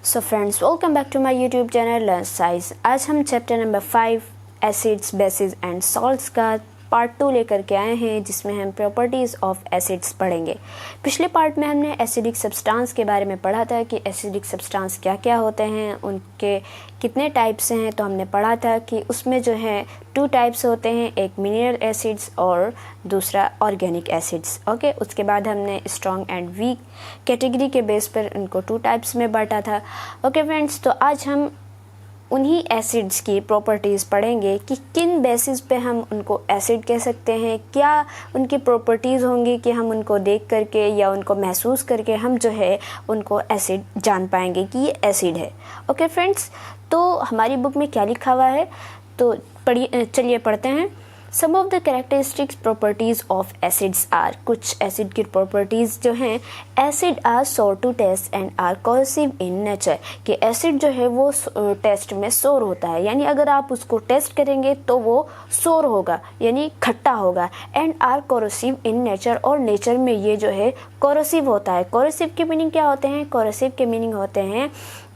So friends, welcome back to my YouTube channel learn science. आज हम chapter number 5 acids, bases and salts का part 2 लेकर के आए हैं, जिसमें हम प्रॉपर्टीज़ ऑफ एसिड्स पढ़ेंगे। पिछले पार्ट में हमने एसिडिक सब्सटेंस के बारे में पढ़ा था कि एसिडिक सब्सटेंस क्या क्या होते हैं, उनके कितने टाइप्स हैं। तो हमने पढ़ा था कि उसमें जो है 2 टाइप्स होते हैं, एक मिनरल एसिड्स और दूसरा ऑर्गेनिक एसिड्स। ओके, उसके बाद हमने स्ट्रॉन्ग एंड वीक कैटेगरी के बेस पर उनको 2 टाइप्स में बांटा था। ओके फ्रेंड्स, तो आज हम उन्हीं एसिड्स की प्रॉपर्टीज़ पढ़ेंगे कि किन बेसिस पे हम उनको एसिड कह सकते हैं, क्या उनकी प्रॉपर्टीज़ होंगी कि हम उनको देख करके या उनको महसूस करके हम जो है उनको एसिड जान पाएंगे कि ये एसिड है। ओके फ्रेंड्स, तो हमारी बुक में क्या लिखा हुआ है, तो चलिए पढ़ते हैं। Some of the characteristics properties of acids are, कुछ एसिड की प्रॉपर्टीज़ जो हैं, acid are sour to taste and are corrosive in nature, कि एसिड जो है वो टेस्ट में सोर होता है, यानी अगर आप उसको टेस्ट करेंगे तो वो सोर होगा यानी खट्टा होगा। And are corrosive in nature, और नेचर में ये जो है कोरोसिव होता है। कोरोसिव के मीनिंग क्या होते हैं? कोरोसिव के मीनिंग होते हैं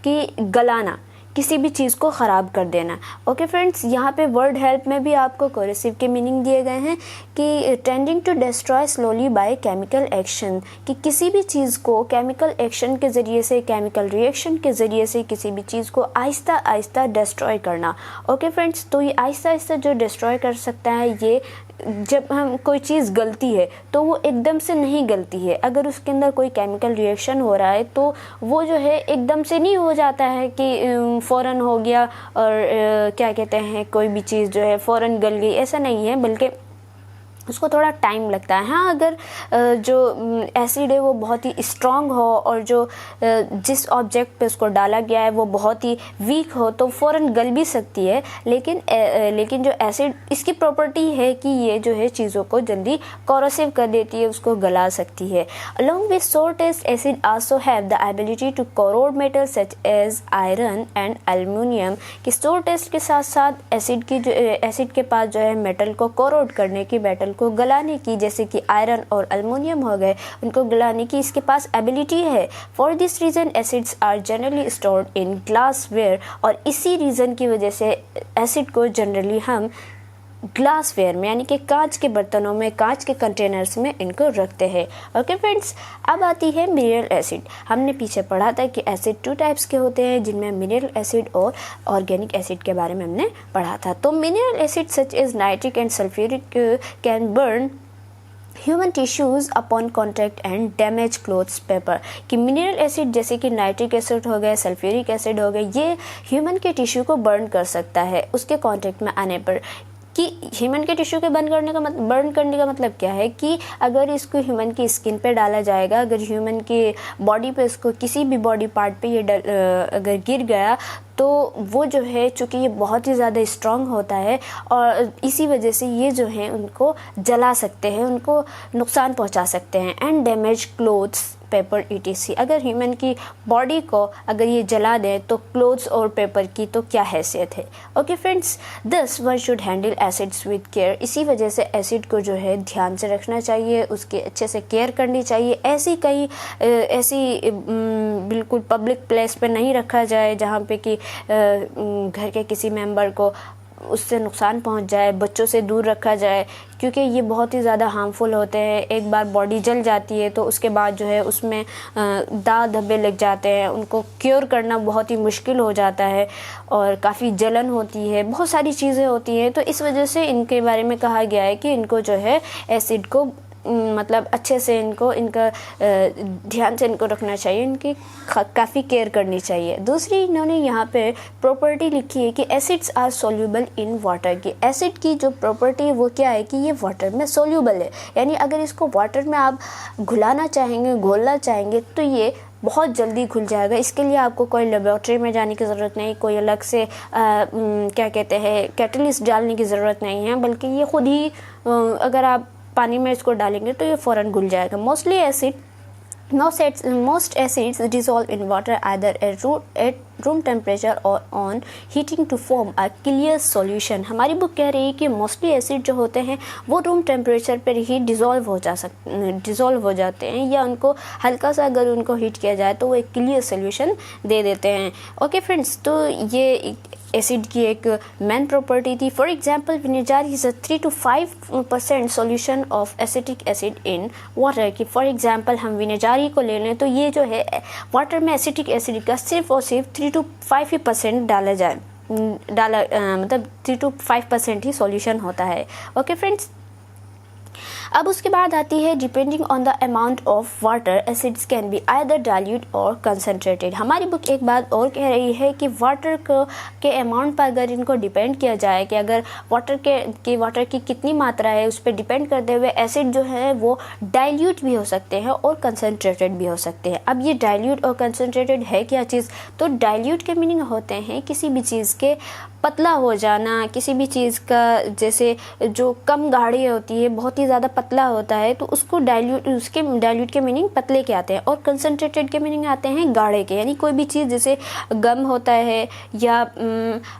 कि गलाना, किसी भी चीज़ को ख़राब कर देना। ओके फ्रेंड्स, यहाँ पे वर्ड हेल्प में भी आपको कोरेसिव के मीनिंग दिए गए हैं कि tending to destroy slowly by chemical action, कि किसी भी चीज़ को केमिकल एक्शन के ज़रिए से, केमिकल रिएक्शन के ज़रिए से किसी भी चीज़ को आहिस्ता आहिस्ता डिस्ट्रॉय करना। ओके फ्रेंड्स, तो ये आहिस्ता आहिस्ता जो डिस्ट्रॉय कर सकता है, ये जब हम कोई चीज़ गलती है तो वो एकदम से नहीं गलती है। अगर उसके अंदर कोई केमिकल रिएक्शन हो रहा है तो वो जो है एकदम से नहीं हो जाता है कि फ़ौरन हो गया और क्या कहते हैं, कोई भी चीज़ जो है फ़ौरन गल गई, ऐसा नहीं है, बल्कि उसको थोड़ा टाइम लगता है। हाँ, अगर जो एसिड है वो बहुत ही स्ट्रॉन्ग हो और जो जिस ऑब्जेक्ट पे उसको डाला गया है वो बहुत ही वीक हो तो फ़ौरन गल भी सकती है, लेकिन जो एसिड, इसकी प्रॉपर्टी है कि ये जो है चीज़ों को जल्दी कोरोसिव कर देती है, उसको गला सकती है। Along with sour taste, acid also have the ability to corrode metal such as iron and aluminium, कि सोर टेस्ट के साथ साथ एसिड के पास जो है मेटल को कोरोड करने की, मेटल को गलाने की, जैसे कि आयरन और एल्युमिनियम हो गए, उनको गलाने की इसके पास एबिलिटी है। For this reason acids are generally stored in glassware, और इसी रीज़न की वजह से एसिड को जनरली हम ग्लासवेयर में यानी कि कांच के बर्तनों में, कांच के कंटेनर्स में इनको रखते हैं। ओके फ्रेंड्स, अब आती है मिनरल एसिड। हमने पीछे पढ़ा था कि एसिड 2 टाइप्स के होते हैं, जिनमें मिनरल एसिड और ऑर्गेनिक एसिड के बारे में हमने पढ़ा था। तो mineral acid such as nitric and sulphuric can burn human tissues upon contact and damage clothes paper, कि मिनरल एसिड जैसे कि नाइट्रिक एसिड हो गए, सल्फ्यूरिक एसिड हो गए, ये ह्यूमन के टिश्यू को बर्न कर सकता है उसके कॉन्टैक्ट में आने पर। कि ह्यूमन के टिश्यू के बर्न करने का मतलब क्या है कि अगर इसको ह्यूमन की स्किन पे डाला जाएगा, अगर ह्यूमन की बॉडी पे, इसको किसी भी बॉडी पार्ट पे ये अगर गिर गया तो वो जो है, चूँकि ये बहुत ही ज़्यादा स्ट्रॉन्ग होता है और इसी वजह से ये जो है उनको जला सकते हैं, उनको नुकसान पहुंचा सकते हैं। And damage clothes paper ETC, अगर ह्यूमन की बॉडी को अगर ये जला दें तो क्लोथ्स और पेपर की तो क्या हैसियत है। Okay friends, this one should handle acids with care, इसी वजह से एसिड को जो है ध्यान से रखना चाहिए, उसकी अच्छे से केयर करनी चाहिए। ऐसी बिल्कुल पब्लिक प्लेस पे नहीं रखा जाए जहाँ पे कि घर के किसी मेंबर को उससे नुकसान पहुंच जाए, बच्चों से दूर रखा जाए, क्योंकि ये बहुत ही ज़्यादा हार्मफुल होते हैं। एक बार बॉडी जल जाती है तो उसके बाद जो है उसमें दाग धब्बे लग जाते हैं, उनको क्योर करना बहुत ही मुश्किल हो जाता है और काफ़ी जलन होती है, बहुत सारी चीज़ें होती हैं। तो इस वजह से इनके बारे में कहा गया है कि इनको जो है एसिड को मतलब अच्छे से इनका ध्यान से इनको रखना चाहिए, इनकी काफ़ी केयर करनी चाहिए। दूसरी इन्होंने यहाँ पे प्रॉपर्टी लिखी है कि acids are soluble in water, की एसिड की जो प्रॉपर्टी है वो क्या है कि ये वाटर में सोल्यूबल है, यानी अगर इसको वाटर में आप घुलाना चाहेंगे, घोलना चाहेंगे तो ये बहुत जल्दी घुल जाएगा। इसके लिए आपको कोई लेबोरेटरी में जाने की ज़रूरत नहीं, कोई अलग से क्या कहते हैं कैटलिस्ट डालने की ज़रूरत नहीं है, बल्कि ये खुद ही अगर आप पानी में इसको डालेंगे तो ये फ़ौरन घुल जाएगा। Mostly acid Most acids dissolve in water either at room temperature or on heating to form a clear solution। हमारी बुक कह रही है कि मोस्टली एसिड जो होते हैं वो रूम टेम्परेचर पर ही डिज़ोल्व हो जाते हैं, या उनको हल्का सा अगर उनको हीट किया जाए तो वो एक क्लियर सोल्यूशन दे देते हैं। ओके फ्रेंड्स, तो ये एसिड की एक मेन प्रॉपर्टी थी। For example, vinegar is a 3 to 5% solution of acetic acid in water. कि फॉर एग्जांपल हम विनेगर को ले लें तो ये जो है वाटर में एसिटिक एसिड का सिर्फ और सिर्फ 3 to 5% मतलब 3 to 5% ही सॉल्यूशन होता है। ओके फ्रेंड्स, अब उसके बाद आती है depending on the amount of water acids can be either dilute और कंसनट्रेटेड। हमारी बुक एक बात और कह रही है कि वाटर के अमाउंट पर अगर इनको डिपेंड किया जाए कि अगर वाटर की कितनी मात्रा है उस पर डिपेंड करते हुए एसिड जो है वो डाइल्यूट भी हो सकते हैं और कंसनट्रेटेड भी हो सकते हैं। अब ये डाइल्यूट और कंसनट्रेटेड है क्या चीज़? तो डाइल्यूट के मीनिंग होते हैं किसी भी चीज़ के पतला हो जाना, किसी भी चीज़ का जैसे जो कम गाढ़ी होती है बहुत ही ज़्यादा पतला होता है तो उसको डाइल्यूट के मीनिंग पतले के आते हैं, और कंसनट्रेटेड के मीनिंग आते हैं गाढ़े के। यानी कोई भी चीज़ जैसे गम होता है या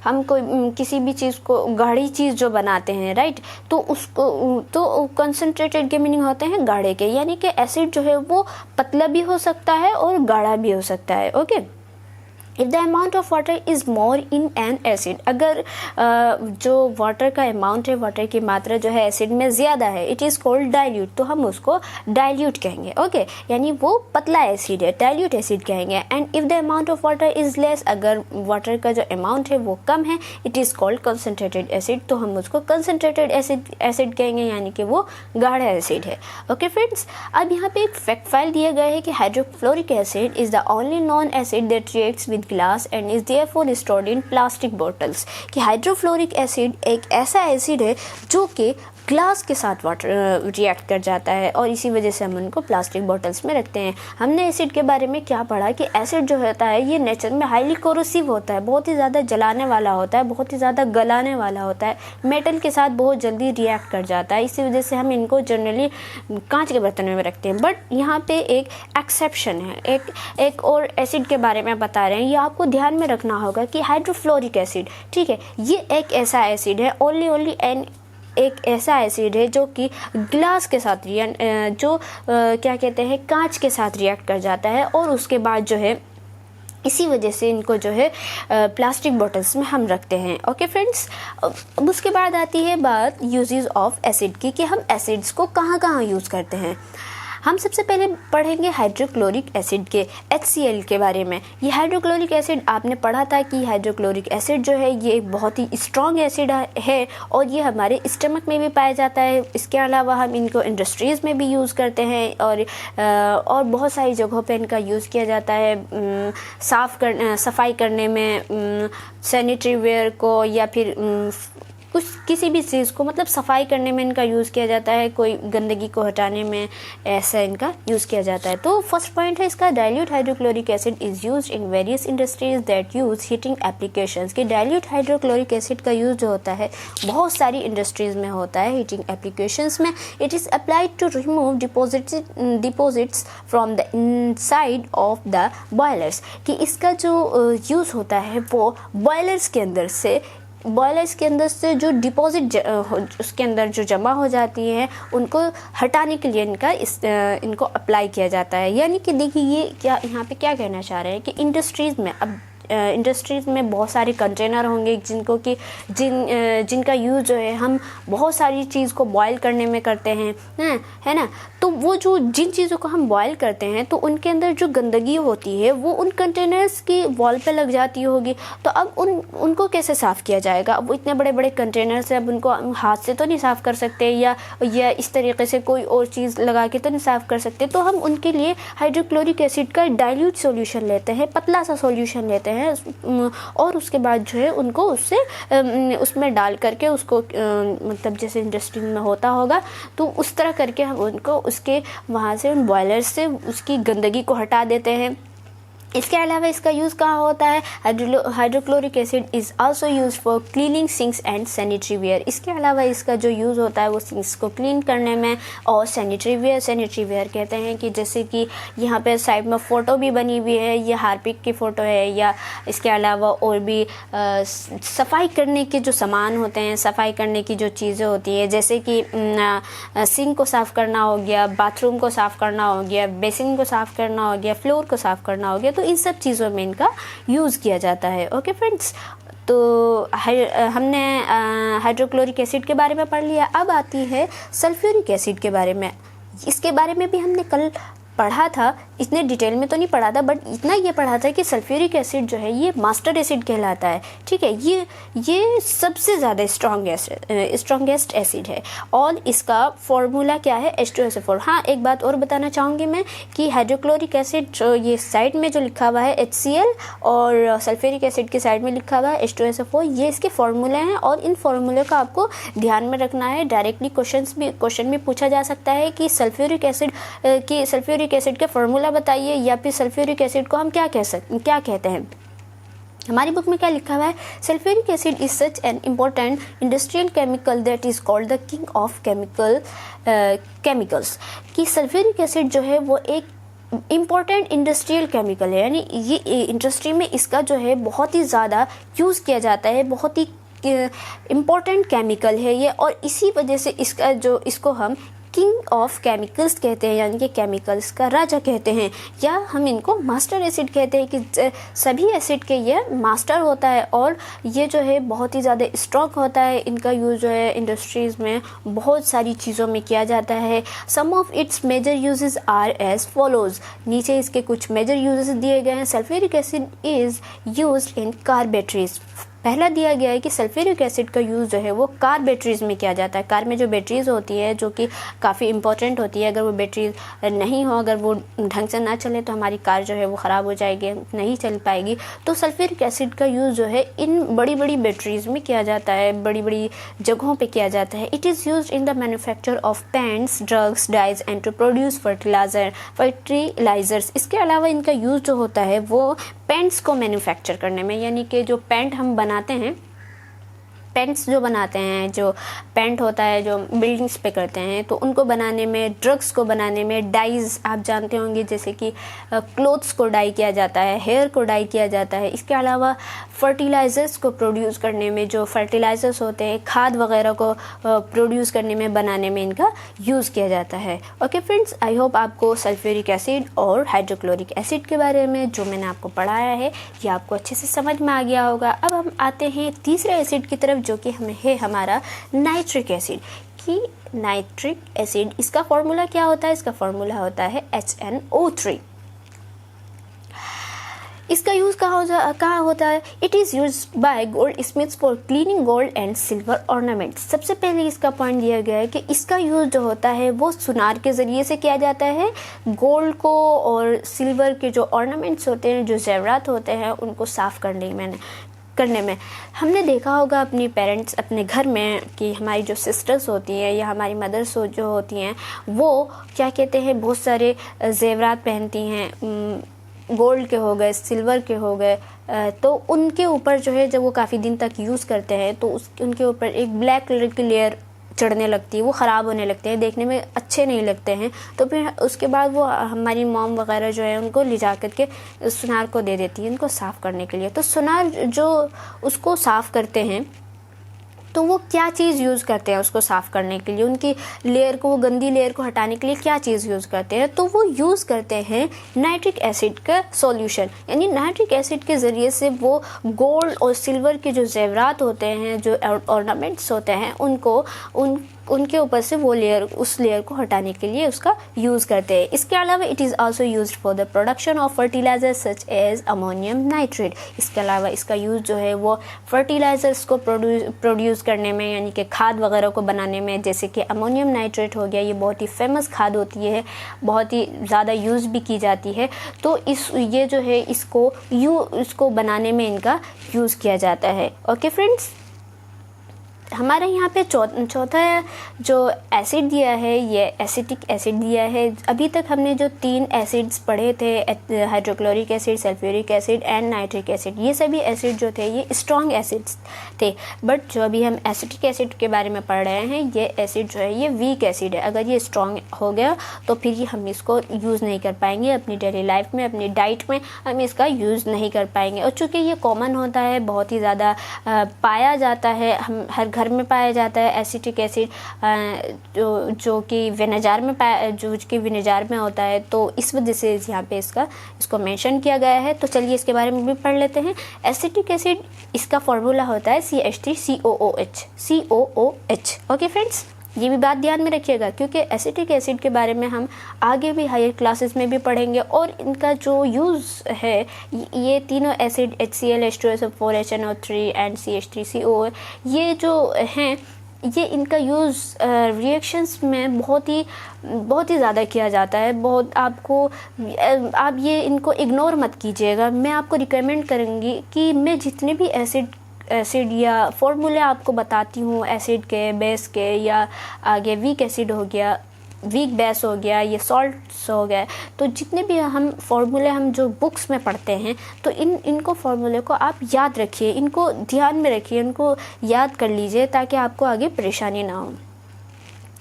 हम कोई किसी भी चीज़ को गाढ़ी चीज़ जो बनाते हैं, राइट, तो उसको तो कंसनट्रेटेड के मीनिंग होते हैं गाढ़े के। यानी कि एसिड जो है वो पतला भी हो सकता है और गाढ़ा भी हो सकता है। Okay, if the amount of water is more in an acid, अगर जो वाटर का अमाउंट है, वाटर की मात्रा जो है एसिड में ज़्यादा है, इट इज़ कॉल्ड डाइल्यूट, तो हम उसको डाइल्यूट कहेंगे। ओके, यानी वो पतला एसिड है, डाइल्यूट एसिड कहेंगे। And if the amount of water is less, अगर वाटर का जो अमाउंट है वो कम है, it is called concentrated acid, तो हम उसको कंसनट्रेटेड एसिड कहेंगे, यानी कि वो गाढ़ा एसिड है। ओके फ्रेंड्स, अब यहाँ पे एक फैक्ट फाइल दिया गया है कि hydrochloric acid is the only non acid that reacts with glass and is therefore stored in plastic bottles. कि हाइड्रोफ्लोरिक एसिड एक ऐसा एसिड है जो कि ग्लास के साथ वाटर रिएक्ट कर जाता है और इसी वजह से हम उनको प्लास्टिक बॉटल्स में रखते हैं। हमने एसिड के बारे में क्या पढ़ा कि एसिड जो होता है ये नेचर में हाईली कोरोसिव होता है, बहुत ही ज़्यादा जलाने वाला होता है, बहुत ही ज़्यादा गलाने वाला होता है, मेटल के साथ बहुत जल्दी रिएक्ट कर जाता है। इसी वजह से हम इनको जनरली कांच के बर्तनों में रखते हैं। बट यहाँ पे एक एक्सेप्शन है, एक और एसिड के बारे में बता रहे हैं, ये आपको ध्यान में रखना होगा कि हाइड्रोफ्लोरिक एसिड, ठीक है, ये एक ऐसा एसिड है, ओनली एन एक ऐसा एसिड है जो कि ग्लास के साथ क्या कहते हैं, कांच के साथ रिएक्ट कर जाता है और उसके बाद जो है इसी वजह से इनको जो है प्लास्टिक बॉटल्स में हम रखते हैं। ओके फ्रेंड्स, अब उसके बाद आती है बात यूजेस ऑफ एसिड की कि हम एसिड्स को कहाँ कहाँ यूज़ करते हैं। हम सबसे पहले पढ़ेंगे हाइड्रोक्लोरिक एसिड के HCl के बारे में। ये हाइड्रोक्लोरिक एसिड आपने पढ़ा था कि हाइड्रोक्लोरिक एसिड जो है ये बहुत ही स्ट्रॉन्ग एसिड है और ये हमारे स्टमक में भी पाया जाता है। इसके अलावा हम इनको इंडस्ट्रीज़ में भी यूज़ करते हैं और बहुत सारी जगहों पे इनका यूज़ किया जाता है, सफाई करने में, सैनिटरी वेयर को या फिर किसी भी चीज़ को मतलब सफाई करने में इनका यूज़ किया जाता है, कोई गंदगी को हटाने में ऐसा इनका यूज़ किया जाता है। तो फर्स्ट पॉइंट है इसका, dilute hydrochloric acid is used in various industries that use heating applications. कि डाइल्यूट हाइड्रोक्लोरिक एसिड का यूज़ जो होता है बहुत सारी इंडस्ट्रीज़ में होता है, हीटिंग एप्लीकेशंस में। It is applied to remove deposits from the inside of the boilers. कि इसका जो यूज़ होता है वो बॉयलर्स के अंदर से जो डिपॉजिट उसके अंदर जो जमा हो जाती है उनको हटाने के लिए इनको अप्लाई किया जाता है। यानी कि देखिए ये क्या यहाँ पे क्या कहना चाह रहे हैं कि इंडस्ट्रीज़ में, अब इंडस्ट्रीज़ में बहुत सारे कंटेनर होंगे जिनका यूज़ जो है हम बहुत सारी चीज़ को बॉयल करने में करते हैं, है ना। तो वो जिन चीज़ों को हम बॉयल करते हैं तो उनके अंदर जो गंदगी होती है वो उन कंटेनर्स की वॉल पे लग जाती होगी। तो अब उनको कैसे साफ़ किया जाएगा? अब वो इतने बड़े बड़े कंटेनर्स हैं, अब उनको हाथ से तो नहीं साफ़ कर सकते या इस तरीके से कोई और चीज़ लगा के तो नहीं साफ़ कर सकते। तो हम उनके लिए हाइड्रोक्लोरिक एसिड का डाइल्यूट सॉल्यूशन लेते हैं, पतला सा सॉल्यूशन लेते हैं और उसके बाद जो है उनको उसमें डाल करके उसको मतलब जैसे इंडस्ट्री में होता होगा तो उस तरह करके हम उनको उसके वहाँ से उन बॉयलर से उसकी गंदगी को हटा देते हैं। इसके अलावा इसका यूज़ कहाँ होता है? Hydrochloric acid is also use for cleaning sinks and sanitary ware. इसके अलावा इसका जो यूज़ होता है वो सिंक्स को क्लीन करने में और सैनिटरी वेयर कहते हैं कि जैसे कि यहाँ पे साइड में फ़ोटो भी बनी हुई है, ये हार्पिक की फ़ोटो है, या इसके अलावा और भी सफाई करने के जो सामान होते हैं, सफाई करने की जो चीज़ें होती हैं, जैसे कि सिंक को साफ़ करना हो गया, बाथरूम को साफ़ करना हो गया, बेसिन को साफ़ करना हो गया, फ्लोर को साफ़ करना हो गया, तो इन सब चीज़ों में इनका यूज़ किया जाता है। ओके फ्रेंड्स, तो हमने हाइड्रोक्लोरिक एसिड के बारे में पढ़ लिया। अब आती है सल्फ्यूरिक एसिड के बारे में। इसके बारे में भी हमने कल पढ़ा था, इतने डिटेल में तो नहीं पढ़ा था, बट इतना ये पढ़ा था कि सल्फ्यूरिक एसिड जो है ये मास्टर एसिड कहलाता है। ठीक है, ये सबसे ज़्यादा स्ट्रॉन्गेस्ट एसिड है और इसका फॉर्मूला क्या है? H2SO4। हाँ, एक बात और बताना चाहूँगी मैं कि हाइड्रोक्लोरिक एसिड जो ये साइड में जो लिखा हुआ है HCl और सल्फ्यूरिक एसिड के साइड में लिखा हुआ है H2SO4, ये इसके फॉर्मूले हैं और इन फॉर्मूले का आपको ध्यान में रखना है। डायरेक्टली क्वेश्चन भी पूछा जा सकता है कि सल्फ्यूरिक एसिड का फॉर्मूला बताइए, या फिर सल्फ्यूरिक एसिड को हम क्या कहते हैं। हमारी बुक में क्या लिखा हुआ है? Sulphuric acid is such an important industrial chemical that is called the king of chemicals. कि सल्फ्यूरिक एसिड जो है वो एक इम्पॉर्टेंट इंडस्ट्रियल केमिकल है, यानी ये इंडस्ट्री में इसका जो है बहुत ही ज़्यादा यूज़ किया जाता है, बहुत ही इम्पॉर्टेंट केमिकल है ये, और इसी वजह से इसको हम किंग ऑफ केमिकल्स कहते हैं, यानी कि केमिकल्स का राजा कहते हैं, या हम इनको मास्टर एसिड कहते हैं कि सभी एसिड के ये मास्टर होता है और ये जो है बहुत ही ज़्यादा स्ट्रॉन्ग होता है। इनका यूज़ जो है इंडस्ट्रीज़ में बहुत सारी चीज़ों में किया जाता है। Some of its major uses are as follows. नीचे इसके कुछ मेजर यूजेस दिए गए हैं। Sulphuric acid is used in car batteries. पहला दिया गया है कि सल्फ्यूरिक एसिड का यूज़ जो है वो कार बैटरीज़ में किया जाता है। कार में जो बैटरीज़ होती है जो कि काफ़ी इंपॉर्टेंट होती है, अगर वो बैटरी नहीं हो, अगर वो ढंग से ना चले तो हमारी कार जो है वो ख़राब हो जाएगी, नहीं चल पाएगी। तो सल्फ्यूरिक एसिड का यूज़ जो है इन बड़ी बड़ी बैटरीज़ में किया जाता है, बड़ी बड़ी जगहों पर किया जाता है। It is use in the manufacture of paints, drugs, dyes and to produce fertilisers. इसके अलावा इनका यूज़ जो होता है वो पेंट्स को मैन्युफैक्चर करने में, यानी कि जो पेंट हम बनाते हैं, पेंट्स जो बनाते हैं, जो पेंट होता है जो बिल्डिंग्स पे करते हैं, तो उनको बनाने में, ड्रग्स को बनाने में, डाइज आप जानते होंगे जैसे कि क्लोथ्स को डाई किया जाता है, हेयर को डाई किया जाता है। इसके अलावा फर्टिलाइज़र्स को प्रोड्यूस करने में, जो फर्टिलाइज़र्स होते हैं, खाद वगैरह को प्रोड्यूस करने में, बनाने में इनका यूज़ किया जाता है। ओके फ्रेंड्स, आई होप आपको सल्फ्यूरिक एसिड और हाइड्रोक्लोरिक एसिड के बारे में जो मैंने आपको पढ़ाया है ये आपको अच्छे से समझ में आ गया होगा। अब हम आते हैं तीसरे एसिड की तरफ जो कि हमें है हमारा नाइट्रिक एसिड। कि नाइट्रिक एसिड, इसका फॉर्मूला क्या होता है? इसका फॉर्मूला होता है HNO3। इसका यूज़ कहाँ होता है? It is use by gold Smiths for cleaning gold and silver ornaments. सबसे पहले इसका पॉइंट दिया गया है कि इसका यूज़ जो होता है वो सुनार के ज़रिए से किया जाता है। गोल्ड को और सिल्वर के जो ऑर्नामेंट्स होते हैं, जो जेवरात होते हैं, उनको साफ़ करने में हमने देखा होगा अपनी पेरेंट्स अपने घर में कि हमारी जो सिस्टर्स होती हैं या हमारी मदर्स जो होती हैं वो क्या कहते हैं, बहुत सारे जेवरात पहनती हैं, गोल्ड के हो गए, सिल्वर के हो गए, तो उनके ऊपर जो है जब वो काफ़ी दिन तक यूज़ करते हैं तो उनके ऊपर एक ब्लैक कलर की लेयर चढ़ने लगती है, वो ख़राब होने लगते हैं, देखने में अच्छे नहीं लगते हैं। तो फिर उसके बाद वो हमारी मॉम वगैरह जो है उनको ले जा कर के सुनार को दे देती है उनको साफ़ करने के लिए। तो सुनार जो उसको साफ़ करते हैं तो वो क्या चीज़ यूज़ करते हैं उसको साफ़ करने के लिए, उनकी लेयर को, वो गंदी लेयर को हटाने के लिए क्या चीज़ यूज़ करते हैं? तो वो यूज़ करते हैं नाइट्रिक एसिड का सॉल्यूशन। यानी नाइट्रिक एसिड के ज़रिए से वो गोल्ड और सिल्वर के जो जेवरात होते हैं, जो ऑर्नामेंट्स होते हैं, उनके ऊपर से वो लेयर, उस लेयर को हटाने के लिए उसका यूज़ करते हैं। इसके अलावा it is also used for the production of fertilisers such as ammonium nitrate. इसके अलावा इसका यूज़ जो है वो फर्टिलाइजर्स को प्रोड्यूस करने में, यानी कि खाद वगैरह को बनाने में, जैसे कि अमोनियम नाइट्रेट हो गया, ये बहुत ही फेमस खाद होती है, बहुत ही ज़्यादा यूज़ भी की जाती है। तो ये जो है इसको बनाने में इनका यूज़ किया जाता है। ओके फ्रेंड्स, हमारे यहाँ पे चौथा जो एसिड दिया है ये एसिटिक एसिड दिया है। अभी तक हमने जो 3 एसिड्स पढ़े थे, hydrochloric acid, sulphuric acid and nitric acid, ये सभी एसिड जो थे ये स्ट्रॉन्ग एसिड्स थे। बट जो अभी हम एसिटिक एसिड के बारे में पढ़ रहे हैं, ये एसिड जो है ये वीक एसिड है। अगर ये स्ट्रॉन्ग हो गया तो फिर हम इसको यूज़ नहीं कर पाएंगे अपनी डेली लाइफ में, अपनी डाइट में हम इसका यूज़ नहीं कर पाएंगे। और चूँकि ये कॉमन होता है, बहुत ही ज़्यादा पाया जाता है, हम हर घर में पाया जाता है एसिटिक एसिड, जो कि विनेगर में होता है, तो इस वजह से यहाँ पे इसको मेंशन किया गया है। तो चलिए इसके बारे में भी पढ़ लेते हैं। एसिटिक एसिड, इसका फॉर्मूला होता है CH3COOH। ओके फ्रेंड्स, ये भी बात ध्यान में रखिएगा, क्योंकि एसिटिक एसिड के बारे में हम आगे भी हायर क्लासेस में भी पढ़ेंगे। और इनका जो यूज़ है, ये तीनों acid HCl, H2SO4, HNO3 and CH3COOH, ये जो हैं, ये इनका यूज़ रिएक्शंस में बहुत ही ज़्यादा किया जाता है। आप ये इनको इग्नोर मत कीजिएगा। मैं आपको रिकमेंड करूँगी कि मैं जितने भी एसिड या फॉर्मूले आपको बताती हूँ, एसिड के, बेस के, या आगे वीक एसिड हो गया, वीक बेस हो गया, ये सॉल्ट्स हो गए, तो जितने भी हम फॉर्मूले हम जो बुक्स में पढ़ते हैं, तो इनको फॉर्मूले को आप याद रखिए, इनको ध्यान में रखिए, इनको याद कर लीजिए ताकि आपको आगे परेशानी ना हो।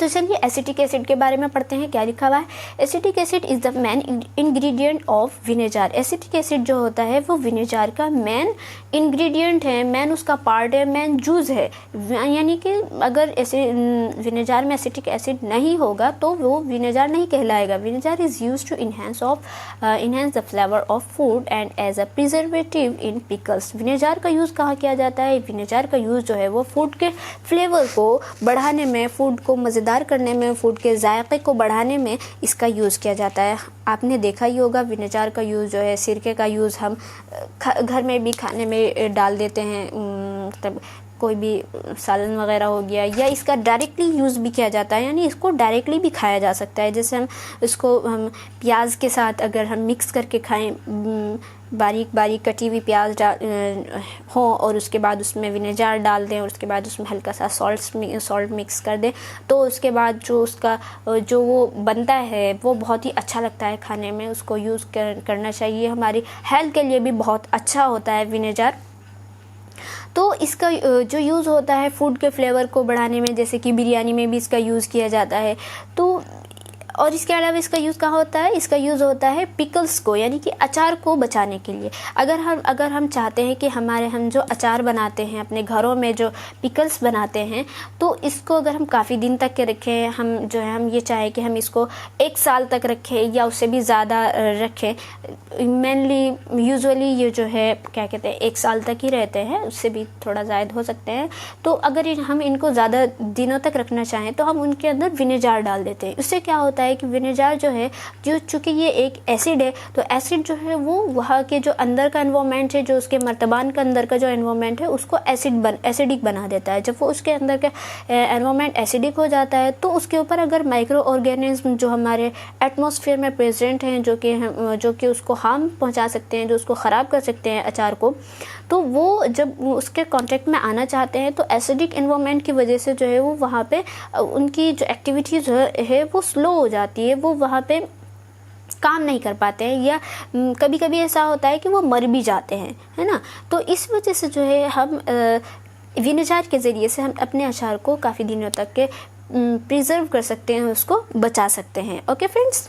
तो चलिए एसिटिक एसिड के बारे में पढ़ते हैं। क्या लिखा हुआ है? Acetic acid is the main ingredient of vinegar. Acetic acid जो होता है वो विनेगर का मेन इंग्रेडिएंट है, मेन उसका पार्ट है, मेन जूस है। यानी कि अगर विनेगर में एसिटिक एसिड नहीं होगा तो वो विनेगर नहीं कहलाएगा। Vinegar is used to enhance the flavour of food and as a preservative in pickles. Vinegar का यूज़ कहाँ किया जाता है? विनेगर का यूज़ जो है वो फूड के फ्लेवर को बढ़ाने में, फूड को मज़ेदार करने में, फूड के जायके को बढ़ाने में इसका यूज़ किया जाता है। आपने देखा ही होगा विनेगर का यूज़ जो है, सिरके का यूज़ हम घर में भी खाने में डाल देते हैं, मतलब कोई भी सालन वगैरह हो गया, या इसका डायरेक्टली यूज़ भी किया जाता है, यानी इसको डायरेक्टली भी खाया जा सकता है। जैसे हम प्याज के साथ अगर हम मिक्स करके खाएं, बारीक बारीक कटी हुई प्याज हो और उसके बाद उसमें विनेगर डाल दें और उसके बाद उसमें हल्का सा सॉल्ट मिक्स कर दें, तो उसके बाद जो वो बनता है वो बहुत ही अच्छा लगता है खाने में। उसको यूज़ करना चाहिए, हमारी हेल्थ के लिए भी बहुत अच्छा होता है विनेगर। तो इसका जो यूज़ होता है फूड के फ्लेवर को बढ़ाने में, जैसे कि बिरयानी में भी इसका यूज़ किया जाता है। तो और इसके अलावा इसका यूज़ कहाँ होता है? इसका यूज़ होता है पिकल्स को, यानी कि अचार को बचाने के लिए। अगर हम चाहते हैं कि हम जो अचार बनाते हैं अपने घरों में, जो पिकल्स बनाते हैं, तो इसको अगर हम काफ़ी दिन तक के रखें, हम ये चाहें कि हम इसको 1 साल तक रखें या उससे भी ज़्यादा रखें, मेनली यूजुअली ये जो है क्या कहते हैं 1 साल तक ही रहते हैं, उससे भी थोड़ा ज़ायद हो सकते हैं। तो अगर हम इनको ज़्यादा दिनों तक रखना चाहें तो हम उनके अंदर विनेगर डाल देते हैं। उससे क्या होता है कि विनेगर जो है, चूँकि ये एक एसिड है, तो एसिड जो है वो वहाँ के जो अंदर का एनवायरनमेंट है, जो उसके मर्तबान के अंदर का जो एनवायरनमेंट है उसको एसिडिक बना देता है। जब वो उसके अंदर का एनवायरनमेंट एसिडिक हो जाता है तो उसके ऊपर अगर माइक्रो ऑर्गेनिज्म जो हमारे एटमॉस्फेयर में प्रेजेंट हैं, जो कि उसको हार्म पहुँचा सकते हैं, जो उसको ख़राब कर सकते हैं अचार को, तो वो जब उसके कांटेक्ट में आना चाहते हैं तो एसिडिक एनवायरनमेंट की वजह से जो है वो वहाँ पे उनकी जो एक्टिविटीज़ है वो स्लो हो जाती है, वो वहाँ पे काम नहीं कर पाते हैं, या कभी कभी ऐसा होता है कि वो मर भी जाते हैं, है ना। तो इस वजह से जो है हम विनेगर के ज़रिए से हम अपने अचार को काफ़ी दिनों तक के प्रिजर्व कर सकते हैं, उसको बचा सकते हैं। ओके फ्रेंड्स,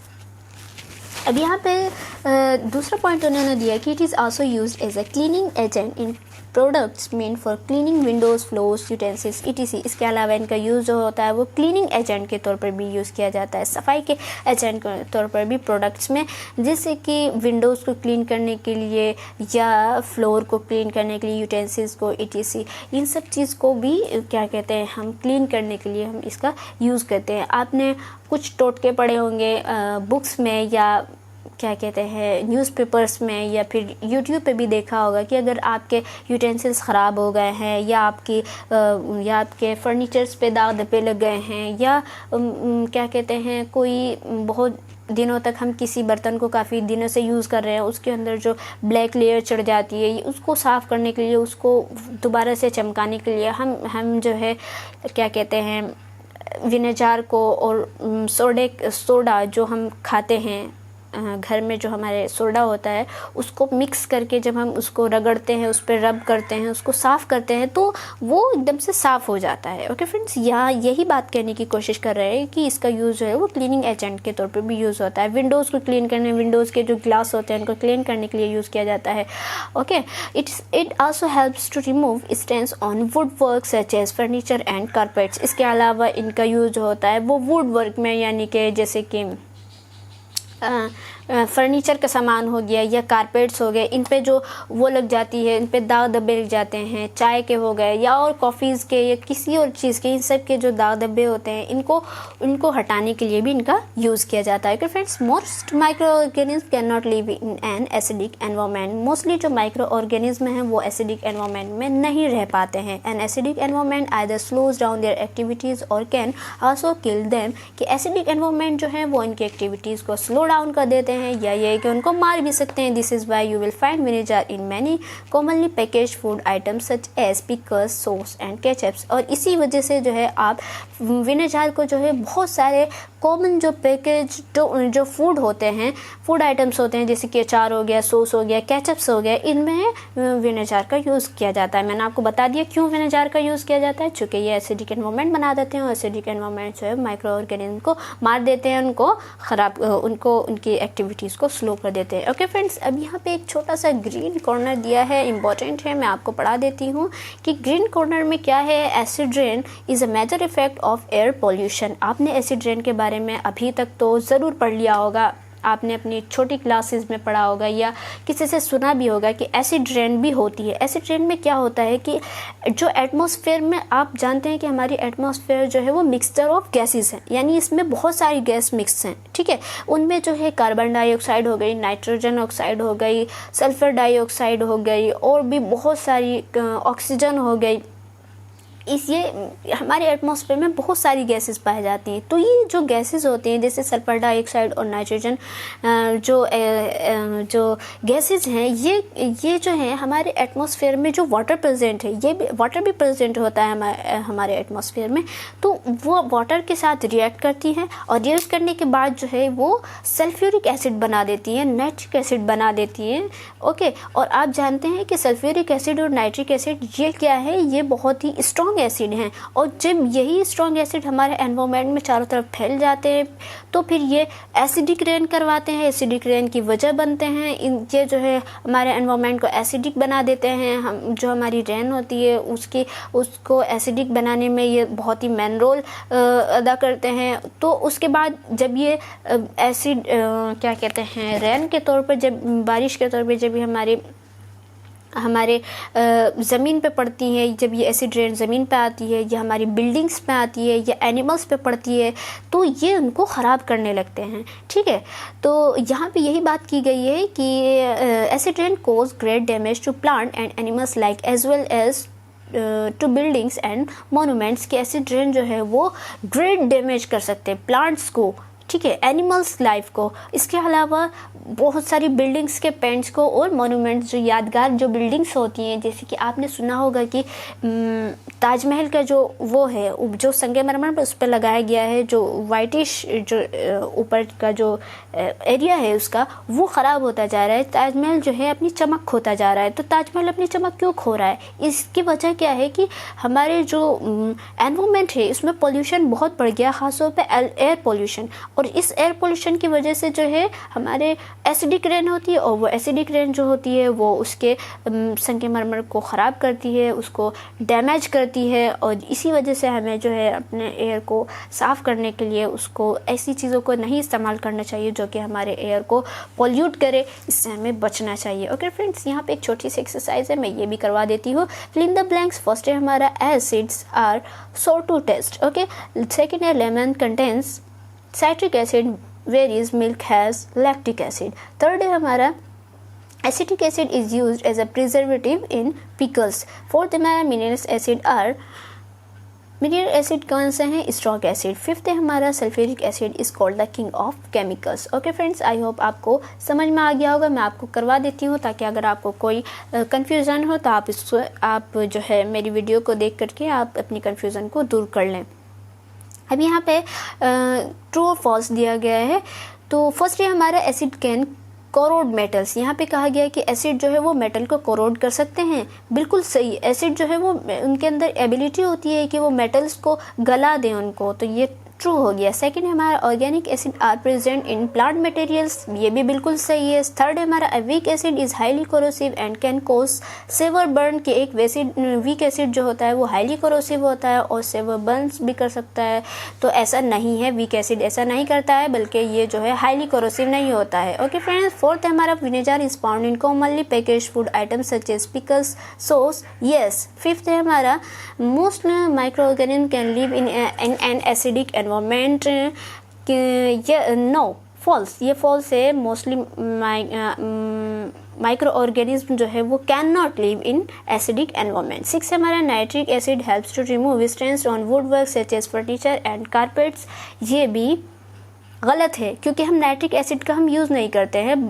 अब यहाँ पे दूसरा पॉइंट उन्होंने दिया कि it is also used as a cleaning agent in products meant for cleaning windows, floors, utensils etc। इसके अलावा इनका यूज़ जो होता है वो क्लीनिंग एजेंट के तौर पर भी यूज़ किया जाता है, सफाई के एजेंट के तौर पर भी प्रोडक्ट्स में, जैसे कि विंडोज़ को क्लीन करने के लिए या फ्लोर को क्लीन करने के लिए, यूटेंसिल्स को etc। इन सब चीज़ को भी क्या कहते हैं हम क्लीन करने के लिए हम इसका यूज़ करते हैं। आपने कुछ टोटके पढ़े होंगे बुक्स में या क्या कहते हैं न्यूज़पेपर्स में, या फिर यूट्यूब पे भी देखा होगा कि अगर आपके यूटेंसिल्स ख़राब हो गए हैं, या आपके फर्नीचर्स पे दाग धब्बे लग गए हैं, या क्या कहते हैं कोई बहुत दिनों तक हम किसी बर्तन को काफ़ी दिनों से यूज़ कर रहे हैं, उसके अंदर जो ब्लैक लेयर चढ़ जाती है, उसको साफ़ करने के लिए, उसको दोबारा से चमकाने के लिए हम जो है क्या कहते हैं विनेगर को और सोडा जो हम खाते हैं घर में, जो हमारे सोडा होता है उसको मिक्स करके जब हम उसको रगड़ते हैं, उस पर रब करते हैं, उसको साफ़ करते हैं तो वो एकदम से साफ़ हो जाता है। ओके फ्रेंड्स, यहाँ यही बात कहने की कोशिश कर रहे हैं कि इसका यूज़ जो है वो क्लीनिंग एजेंट के तौर पे भी यूज़ होता है। विंडोज़ को क्लीन करने, विंडोज़ के जो ग्लास होते हैं उनको क्लीन करने के लिए यूज़ किया जाता है। Okay, it also helps to remove stains on wood work such as furniture and carpets. इसके अलावा इनका यूज़ जो होता है वो वुड वर्क में, यानी कि जैसे कि फर्नीचर का सामान हो गया या कारपेट्स हो गए, इन पे जो वो लग जाती है, इन पे दाग धब्बे लग जाते हैं, चाय के हो गए या और कॉफ़ीज़ के या किसी और चीज़ के, इन सब के जो दाग धब्बे होते हैं इनको हटाने के लिए भी इनका यूज़ किया जाता है। कि friends, most microorganism can not live in an acidic environment. Mostly जो माइक्रो ऑर्गेनिज्म हैं वो एसिडिक एनवायरमेंट में नहीं रह पाते हैं। N acidic environment either slows down there activities और कैन आल्सो किल देम। कि एसिडिक एनवायरमेंट जो है वो इनकी एक्टिविटीज़ को स्लो डाउन कर देते हैं या ये कि उनको मार भी सकते हैं। This is why you will find vinegar in many commonly package food items such as pickles, sauce and ketchups. और इसी वजह से जो है आप विनेगर को जो है बहुत सारे कॉमन जो पैकेज जो फूड होते हैं, फूड आइटम्स होते हैं, जैसे कि अचार हो गया, सॉस हो गया, केचप्स हो गया, इनमें विनेगर का यूज़ किया जाता है। मैंने आपको बता दिया क्यों विनेगर का यूज़ किया जाता है, चूँकि ये एसिडिक एनवायरमेंट बना देते हैं और एसिडिक एनवायरमेंट जो है माइक्रो ऑर्गेनिज्म को मार देते हैं, उनको उनकी एक्टिविटीज़ को स्लो कर देते हैं। ओके फ्रेंड्स, अब यहाँ पे एक छोटा सा ग्रीन कॉर्नर दिया है, इंपॉर्टेंट है, मैं आपको पढ़ा देती हूँ कि ग्रीन कॉर्नर में क्या है। Acid rain is a major effect of air pollution. आपने एसिड रेन के बारे में अभी तक तो ज़रूर पढ़ लिया होगा, आपने अपनी छोटी क्लासेस में पढ़ा होगा या किसी से सुना भी होगा कि एसिड रेन भी होती है। एसिड रेन में क्या होता है कि जो एटमॉस्फेयर में, आप जानते हैं कि हमारी एटमॉस्फेयर जो है वो मिक्सचर ऑफ गैसेस है, यानी इसमें बहुत सारी गैस मिक्स हैं, ठीक है। उनमें जो है कार्बन डाइऑक्साइड हो गई, नाइट्रोजन ऑक्साइड हो गई, सल्फर डाइऑक्साइड हो गई और भी बहुत सारी ऑक्सीजन हो गई। ये हमारे एटमॉस्फेयर में बहुत सारी गैसेस पाई जाती हैं। तो ये जो गैसेस होती हैं जैसे सल्फर डाइऑक्साइड और नाइट्रोजन, जो गैसेस हैं, ये जो है हमारे एटमॉस्फेयर में जो वाटर प्रेजेंट है, ये भी वाटर भी प्रेजेंट होता है हमारे एटमॉस्फेयर में। तो वो वाटर के साथ रिएक्ट करती हैं और रिएक्ट करने के बाद जो है वो सल्फ्यूरिक एसिड बना देती हैं, नाइट्रिक एसिड बना देती हैं। ओके, और आप जानते हैं कि सल्फ्यूरिक एसिड और नाइट्रिक एसिड ये क्या है, ये बहुत ही स्ट्रॉन्ग एसिड हैं और जब यही स्ट्रॉन्ग एसिड हमारे एनवायरनमेंट में चारों तरफ फैल जाते हैं तो फिर ये एसिडिक रेन करवाते हैं, एसिडिक रेन की वजह बनते हैं। ये जो है हमारे एनवायरनमेंट को एसिडिक बना देते हैं। हम जो हमारी रेन होती है उसको एसिडिक बनाने में ये बहुत ही मेन रोल अदा करते हैं। तो उसके बाद जब ये एसिड क्या कहते हैं, रेन के तौर पर, जब बारिश के तौर पर जब ये हमारे ज़मीन पे पड़ती है, जब ये एसिड रेन ज़मीन पे आती है या हमारी बिल्डिंग्स पे आती है या एनिमल्स पे पड़ती है तो ये उनको ख़राब करने लगते हैं, ठीक है। तो यहाँ पे यही बात की गई है कि acid rain cause great damage to plant and animals like as well as to buildings and monuments. के एसिड रेन जो है वो ग्रेट डैमेज कर सकते हैं प्लांट्स को, ठीक है, एनिमल्स लाइफ को। इसके अलावा बहुत सारी बिल्डिंग्स के पेंट्स को और मोनूमेंट्स, जो यादगार जो बिल्डिंग्स होती हैं, जैसे कि आपने सुना होगा कि ताजमहल का जो वो है, जो संगमरमर पर उस पर लगाया गया है, जो वाइटिश जो ऊपर का जो एरिया है उसका, वो ख़राब होता जा रहा है। ताजमहल जो है अपनी चमक खोता जा रहा है। तो ताजमहल अपनी चमक क्यों खो रहा है? इसकी वजह क्या है कि हमारे जो एनवायरनमेंट है इसमें पोल्यूशन बहुत बढ़ गया, ख़ासतौर पर एयर पोल्यूशन। और इस एयर पोल्यूशन की वजह से जो है हमारे एसिडिक रेन होती है और वो एसिडिक रेन जो होती है वो उसके संगमरमर को ख़राब करती है, उसको डैमेज करती है। और इसी वजह से हमें जो है अपने एयर को साफ़ करने के लिए उसको ऐसी चीज़ों को नहीं इस्तेमाल करना चाहिए जो कि हमारे एयर को पोल्यूट करे, इससे हमें बचना चाहिए। ओके फ्रेंड्स, यहाँ पे एक छोटी सी एक्सरसाइज है, मैं ये भी करवा देती हूँ। Fill in the blanks. First है हमारा acids are sour to taste. Okay, second है lemon contains citric acid whereas milk has lactic acid. Third है हमारा acetic acid is used as a preservative in pickles. Fourth हमारा mineral acid are mineral acid कौन से हैं? Strong acid. Fifth है हमारा sulphuric acid is called the king of chemicals. Okay friends, I hope आपको समझ में आ गया होगा। मैं आपको करवा देती हूँ ताकि अगर आपको कोई कन्फ्यूज़न हो तो आप जो है मेरी वीडियो को देख करके आप अपनी कन्फ्यूज़न को दूर कर लें। अब यहाँ पे ट्रू और फॉल्स दिया गया है। तो फर्स्ट है हमारा एसिड कैन कोरोड मेटल्स। यहाँ पे कहा गया है कि एसिड जो है वो मेटल को कोरोड कर सकते हैं। बिल्कुल सही, एसिड जो है वो उनके अंदर एबिलिटी होती है कि वो मेटल्स को गला दें उनको, तो ये ट्रू हो गया। सेकंड है हमारा organic acid are present in plant materials, ये भी बिल्कुल सही है। थर्ड है हमारा weak acid is highly corrosive and can cause severe burn, के एक वीक एसिड जो होता है वो हाईली कोरोसिव होता है और सेवर बर्न्स भी कर सकता है। तो ऐसा नहीं है, वीक एसिड ऐसा नहीं करता है, बल्कि ये जो है हाईली कोरोसिव नहीं होता है। ओके फ्रेंड्स, फोर्थ है हमारा vinegar is found in commonly package food items such as pickles, sauce, yes. Fifth है हमारा most microorganism can live in an acidic environment, no false, ये फॉल्स है। Mostly microorganism जो है वो can not live in acidic environment. Six हमारा nitric acid helps to remove stains on wood work such as furniture and carpets, ये भी गलत है क्योंकि हम नाइट्रिक एसिड का हम यूज़ नहीं करते हैं,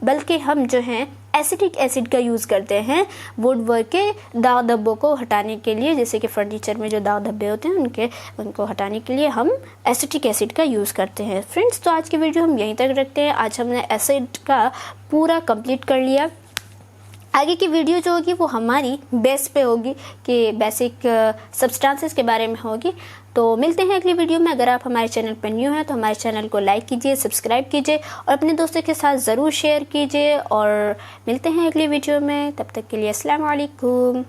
बल्कि हम जो है एसिटिक एसिड का यूज़ करते हैं वुड वर्क के दाग धब्बों को हटाने के लिए। जैसे कि फर्नीचर में जो दाग धब्बे होते हैं उनको हटाने के लिए हम एसिटिक एसिड का यूज़ करते हैं। फ्रेंड्स, तो आज की वीडियो हम यहीं तक रखते हैं। आज हमने एसिड का पूरा कंप्लीट कर लिया। आगे की वीडियो जो होगी वो हमारी बेस पे होगी कि बेसिक सब्सटेंसेस के बारे में होगी। तो मिलते हैं अगली वीडियो में। अगर आप हमारे चैनल पर न्यू हैं तो हमारे चैनल को लाइक कीजिए, सब्सक्राइब कीजिए और अपने दोस्तों के साथ ज़रूर शेयर कीजिए। और मिलते हैं अगली वीडियो में, तब तक के लिए अस्सलाम वालेकुम।